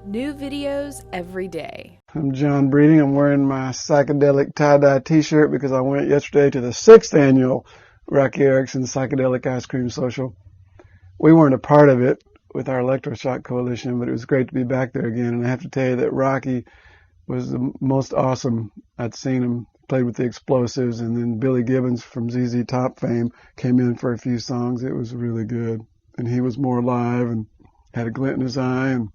New videos every day. I'm John Breeding. I'm wearing my psychedelic tie-dye t-shirt because I went yesterday to the 6th annual Roky Erickson Psychedelic Ice Cream Social. We weren't a part of it with our Electroshock coalition, but it was great to be back there again. And I have to tell you that Roky was the most awesome. I'd seen him, played with the Explosives, and then Billy Gibbons from ZZ Top fame came in for a few songs. It was really good. And he was more alive and had a glint in his eye and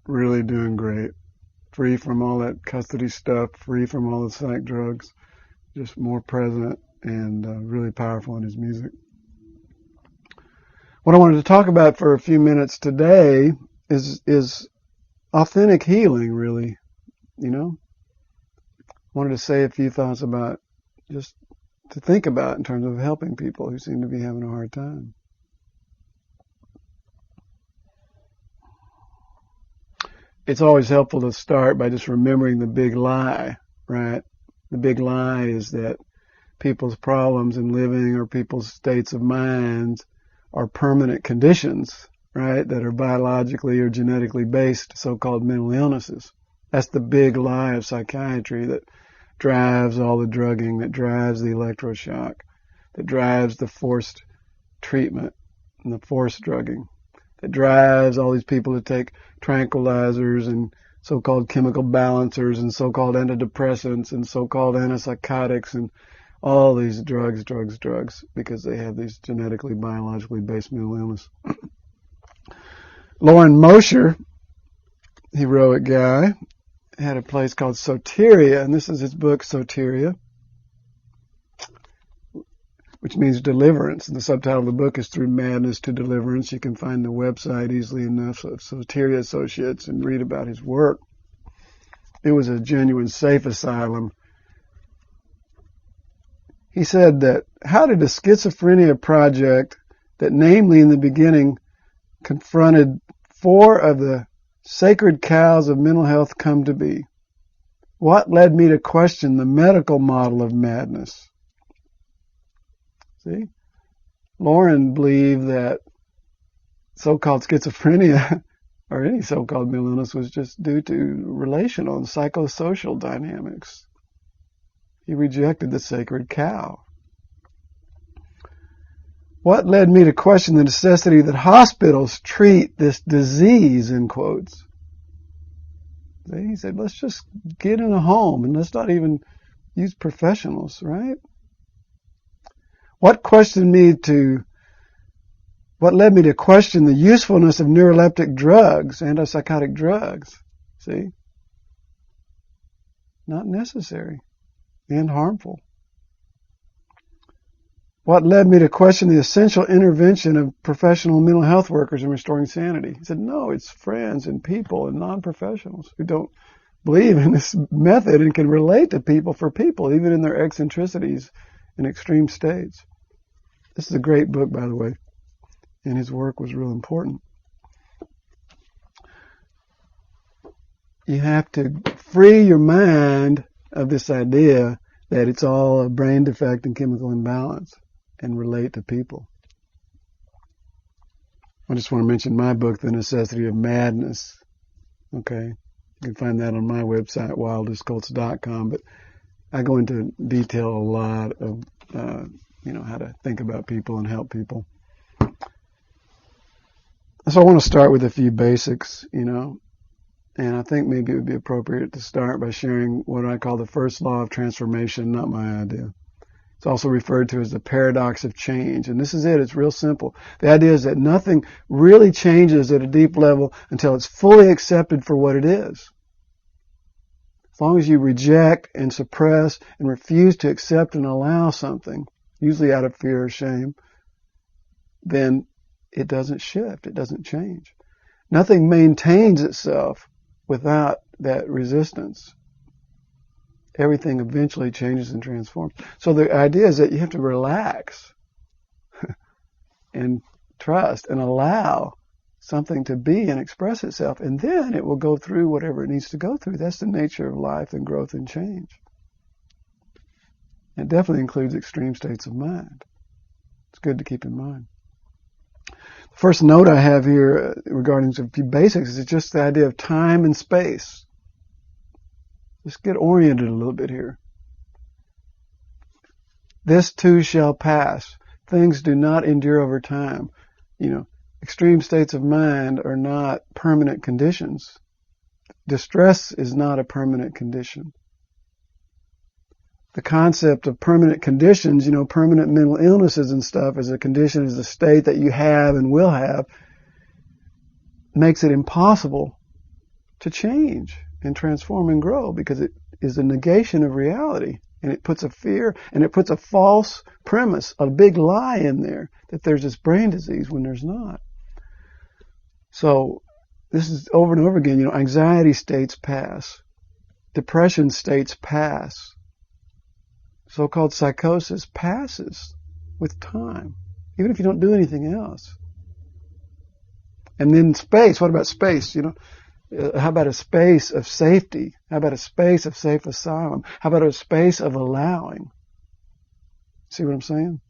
really doing great. Free from all that custody stuff, free from all the psych drugs, just more present and really powerful in his music. What I wanted to talk about for a few minutes today is authentic healing, really. You know, I wanted to say a few thoughts about, just to think about in terms of helping people who seem to be having a hard time. It's always helpful to start by just remembering the big lie, right? The big lie is that people's problems in living or people's states of mind are permanent conditions, right, that are biologically or genetically based, so-called mental illnesses. That's the big lie of psychiatry that drives all the drugging, that drives the electroshock, that drives the forced treatment and the forced drugging, that drives all these people to take tranquilizers and so-called chemical balancers and so-called antidepressants and so-called antipsychotics and all these drugs, because they have these genetically, biologically based mental illness. Moser, heroic guy, had a place called Soteria, and this is his book, Soteria, which means deliverance. And the subtitle of the book is Through Madness to Deliverance. You can find the website easily enough of Soteria Associates and read about his work. It was a genuine safe asylum. He said that, how did a schizophrenia project that namely in the beginning confronted 4 of the sacred cows of mental health come to be? What led me to question the medical model of madness? See? Lauren believed that so-called schizophrenia or any so-called mental illness was just due to relational and psychosocial dynamics. He rejected the sacred cow. What led me to question the necessity that hospitals treat this disease, in quotes? See? He said, let's just get in a home and let's not even use professionals, right? What led me to question the usefulness of neuroleptic drugs, antipsychotic drugs? See? Not necessary and harmful. What led me to question the essential intervention of professional mental health workers in restoring sanity? He said, no, it's friends and people and non-professionals who don't believe in this method and can relate to people for people, even in their eccentricities and extreme states. This is a great book, by the way, and his work was real important. You have to free your mind of this idea that it's all a brain defect and chemical imbalance and relate to people. I just want to mention my book, The Necessity of Madness. Okay, you can find that on my website, wildestcults.com, but I go into detail a lot of how to think about people and help people. So I want to start with a few basics, and I think maybe it would be appropriate to start by sharing what I call the first law of transformation, not my idea. It's also referred to as the paradox of change. And this is it. It's real simple. The idea is that nothing really changes at a deep level until it's fully accepted for what it is. As long as you reject and suppress and refuse to accept and allow something, usually out of fear or shame, then it doesn't shift. It doesn't change. Nothing maintains itself without that resistance. Everything eventually changes and transforms. So the idea is that you have to relax and trust and allow something to be and express itself, and then it will go through whatever it needs to go through. That's the nature of life and growth and change. It definitely includes extreme states of mind. It's good to keep in mind. The first note I have here regarding a few basics is just the idea of time and space. Just get oriented a little bit here. This too shall pass. Things do not endure over time. Extreme states of mind are not permanent conditions. Distress is not a permanent condition. The concept of permanent conditions, permanent mental illnesses and stuff as a condition, as a state that you have and will have, makes it impossible to change and transform and grow because it is a negation of reality. And it puts a fear and it puts a false premise, a big lie in there that there's this brain disease when there's not. So this is over and over again, anxiety states pass. Depression states pass. So-called psychosis passes with time, even if you don't do anything else. And then space, what about space? How about a space of safety? How about a space of safe asylum? How about a space of allowing? See what I'm saying?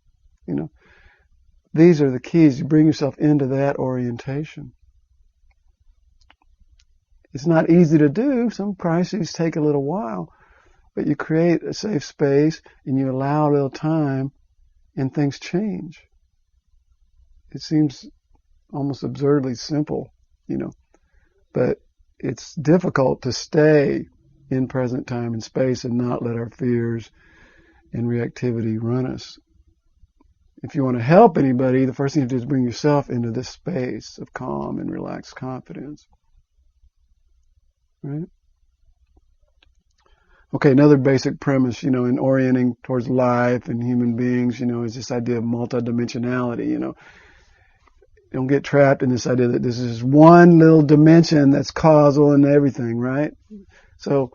These are the keys. You bring yourself into that orientation. It's not easy to do. Some crises take a little while. But you create a safe space and you allow a little time and things change. It seems almost absurdly simple, but it's difficult to stay in present time and space and not let our fears and reactivity run us. If you want to help anybody, the first thing you do is bring yourself into this space of calm and relaxed confidence. Right? Okay, another basic premise, in orienting towards life and human beings, is this idea of multidimensionality, Don't get trapped in this idea that this is one little dimension that's causal in everything, right? So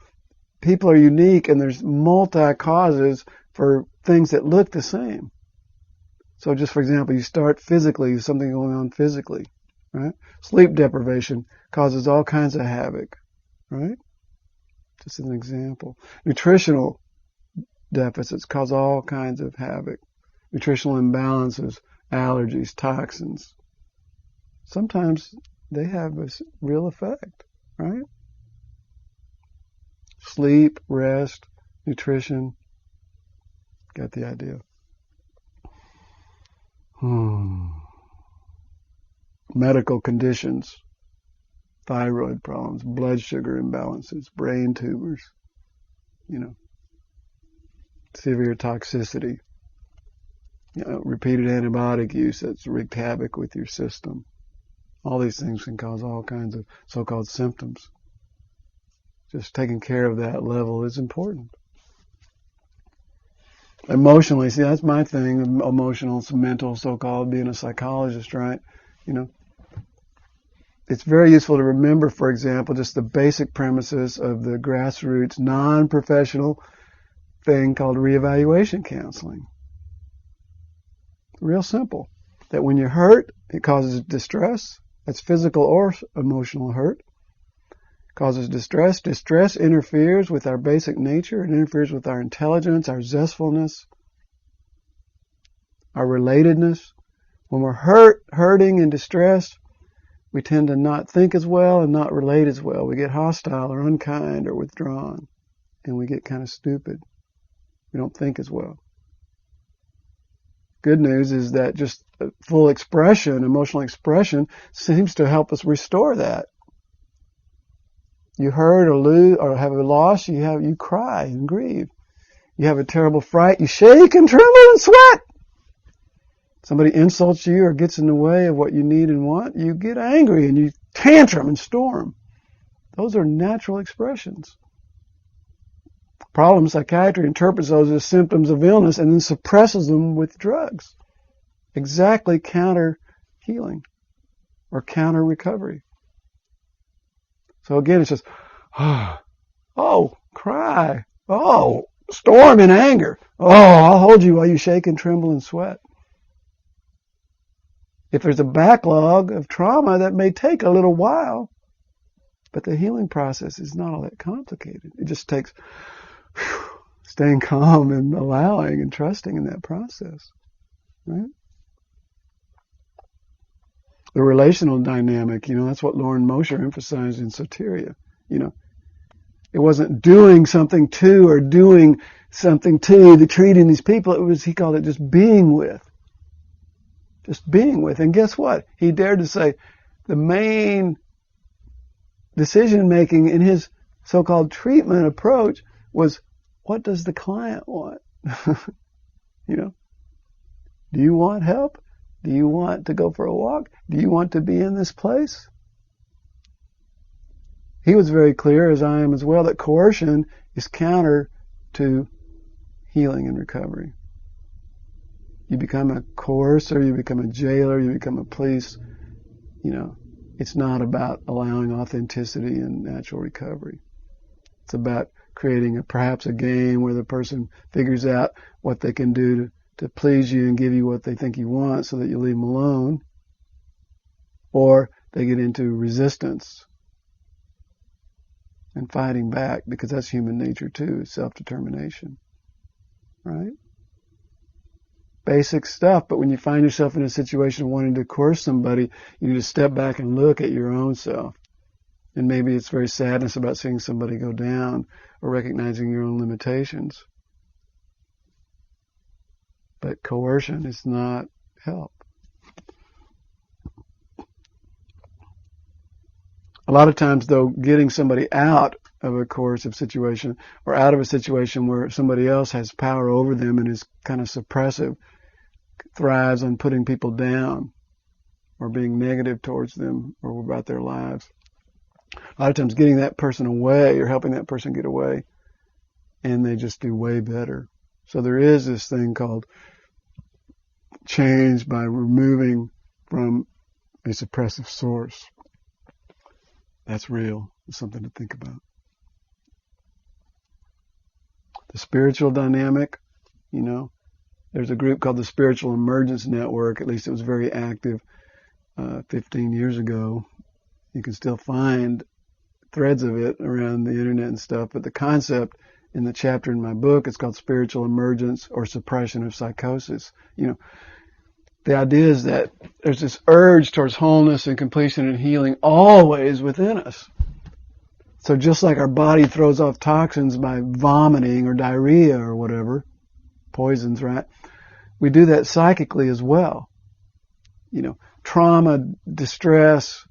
people are unique and there's multi-causes for things that look the same. So just for example, you start physically, something going on physically, right? Sleep deprivation causes all kinds of havoc, right? Just an example. Nutritional deficits cause all kinds of havoc. Nutritional imbalances, allergies, toxins. Sometimes they have a real effect, right? Sleep, rest, nutrition. Got the idea. Medical conditions. Thyroid problems, blood sugar imbalances, brain tumors, severe toxicity, repeated antibiotic use that's wreaked havoc with your system. All these things can cause all kinds of so-called symptoms. Just taking care of that level is important. Emotionally, see, that's my thing, emotional, mental, so-called, being a psychologist, right? It's very useful to remember, for example, just the basic premises of the grassroots, non-professional thing called reevaluation counseling. Real simple. That when you're hurt, it causes distress. That's physical or emotional hurt. It causes distress. Distress interferes with our basic nature. It interferes with our intelligence, our zestfulness, our relatedness. When we're hurting and distressed, we tend to not think as well and not relate as well. We get hostile or unkind or withdrawn. And we get kind of stupid. We don't think as well. Good news is that just full expression, emotional expression, seems to help us restore that. You hurt or lose or have a loss, you cry and grieve. You have a terrible fright, you shake and tremble and sweat. Somebody insults you or gets in the way of what you need and want, you get angry and you tantrum and storm. Those are natural expressions. Problem psychiatry interprets those as symptoms of illness and then suppresses them with drugs. Exactly counter healing or counter recovery. So again, it's just, oh, cry. Oh, storm in anger. Oh, I'll hold you while you shake and tremble and sweat. If there's a backlog of trauma, that may take a little while, but the healing process is not all that complicated. It just takes staying calm and allowing and trusting in that process, right? The relational dynamic, that's what Lauren Moser emphasized in Soteria. It wasn't doing something to or doing something to the treating these people. He called it just being with. Just being with. And guess what? He dared to say the main decision making in his so-called treatment approach was, what does the client want? Do you want help? Do you want to go for a walk? Do you want to be in this place? He was very clear, as I am as well, that coercion is counter to healing and recovery. You become a coercer, you become a jailer, you become a police. It's not about allowing authenticity and natural recovery. It's about creating perhaps a game where the person figures out what they can do to please you and give you what they think you want so that you leave them alone. Or they get into resistance and fighting back, because that's human nature too, self-determination. Right? Basic stuff, but when you find yourself in a situation wanting to coerce somebody, you need to step back and look at your own self. And maybe it's very sadness about seeing somebody go down or recognizing your own limitations. But coercion is not help. A lot of times, though, getting somebody out of a coercive situation or out of a situation where somebody else has power over them and is kind of suppressive, thrives on putting people down or being negative towards them or about their lives. A lot of times getting that person away or helping that person get away, and they just do way better. So there is this thing called change by removing from a suppressive source. That's real. It's something to think about. The spiritual dynamic, there's a group called the Spiritual Emergence Network. At least it was very active 15 years ago. You can still find threads of it around the internet and stuff, but the concept in the chapter in my book, it's called Spiritual Emergence or Suppression of Psychosis. The idea is that there's this urge towards wholeness and completion and healing always within us. So just like our body throws off toxins by vomiting or diarrhea or whatever, poisons, right? We do that psychically as well. Trauma, distress,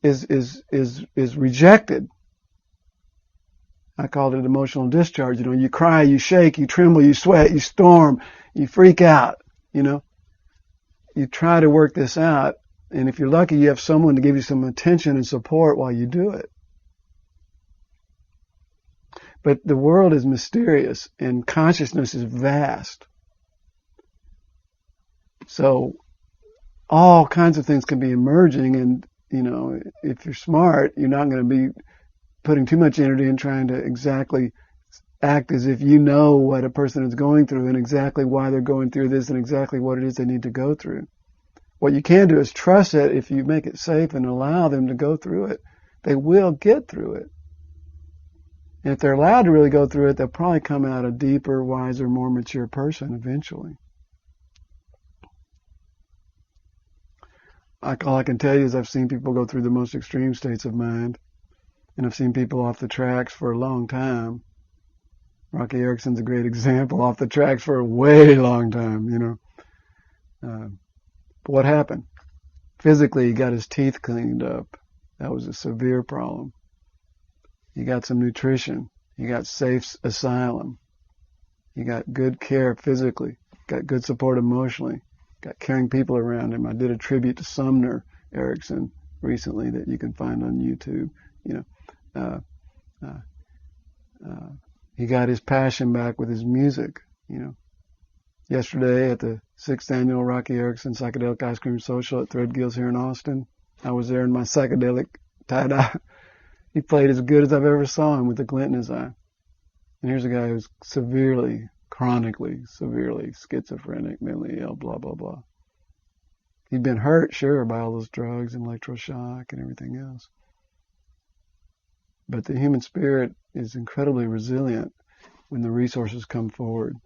is rejected. I called it emotional discharge. You cry, you shake, you tremble, you sweat, you storm, you freak out, You try to work this out, and if you're lucky, you have someone to give you some attention and support while you do it. But the world is mysterious, and consciousness is vast. So all kinds of things can be emerging, and, if you're smart, you're not going to be putting too much energy in trying to exactly act as if you know what a person is going through and exactly why they're going through this and exactly what it is they need to go through. What you can do is trust it. If you make it safe and allow them to go through it, they will get through it. And if they're allowed to really go through it, they'll probably come out a deeper, wiser, more mature person eventually. All I can tell you is I've seen people go through the most extreme states of mind, and I've seen people off the tracks for a long time. Roky Erickson's a great example, off the tracks for a way long time, But what happened? Physically, he got his teeth cleaned up. That was a severe problem. He got some nutrition. He got safe asylum. He got good care physically. Got good support emotionally. Got caring people around him. I did a tribute to Sumner Erickson recently that you can find on YouTube. He got his passion back with his music. Yesterday at the 6th annual Roky Erickson Psychedelic Ice Cream Social at Threadgill's here in Austin, I was there in my psychedelic tie-dye. He played as good as I've ever saw him with a glint in his eye. And here's a guy who's chronically severely schizophrenic, mentally ill, blah, blah, blah. He'd been hurt, sure, by all those drugs and electroshock and everything else. But the human spirit is incredibly resilient when the resources come forward.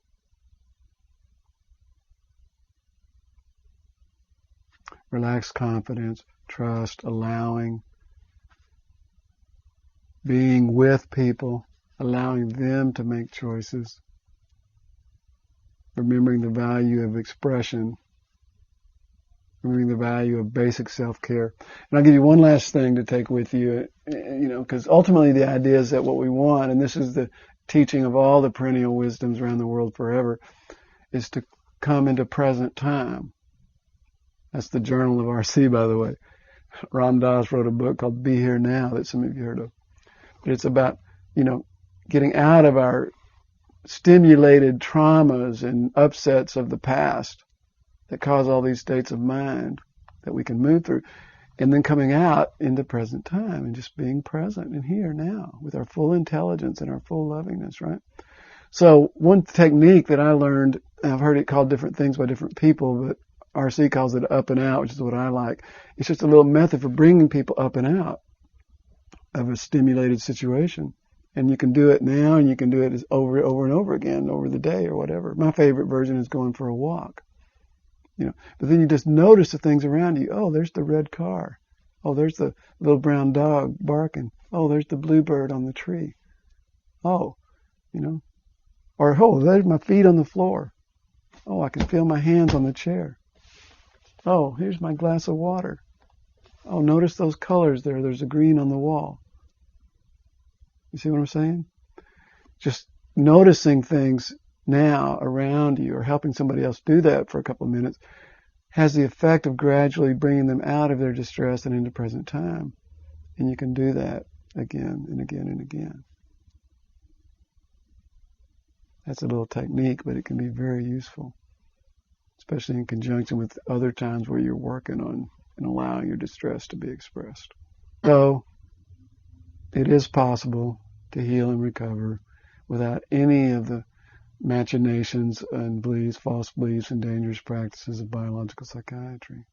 relaxed confidence, trust, allowing, being with people, allowing them to make choices, remembering the value of expression, remembering the value of basic self-care. And I'll give you one last thing to take with you, because ultimately the idea is that what we want, and this is the teaching of all the perennial wisdoms around the world forever, is to come into present time. That's the journal of RC, by the way. Ram Dass wrote a book called Be Here Now that some of you heard of. But it's about, getting out of our stimulated traumas and upsets of the past that cause all these states of mind that we can move through, and then coming out into present time and just being present and here now with our full intelligence and our full lovingness, right? So one technique that I learned, and I've heard it called different things by different people, but RC calls it up and out, which is what I like. It's just a little method for bringing people up and out of a stimulated situation. And you can do it now, and you can do it over and over again over the day or whatever. My favorite version is going for a walk. But then you just notice the things around you. Oh, there's the red car. Oh, there's the little brown dog barking. Oh, there's the bluebird on the tree. Oh, or oh, there's my feet on the floor. Oh, I can feel my hands on the chair. Oh, here's my glass of water. Oh, notice those colors there. There's a green on the wall. You see what I'm saying? Just noticing things now around you, or helping somebody else do that for a couple of minutes, has the effect of gradually bringing them out of their distress and into present time. And you can do that again and again and again. That's a little technique, but it can be very useful, especially in conjunction with other times where you're working on and allowing your distress to be expressed. So, it is possible to heal and recover without any of the machinations and beliefs, false beliefs, and dangerous practices of biological psychiatry.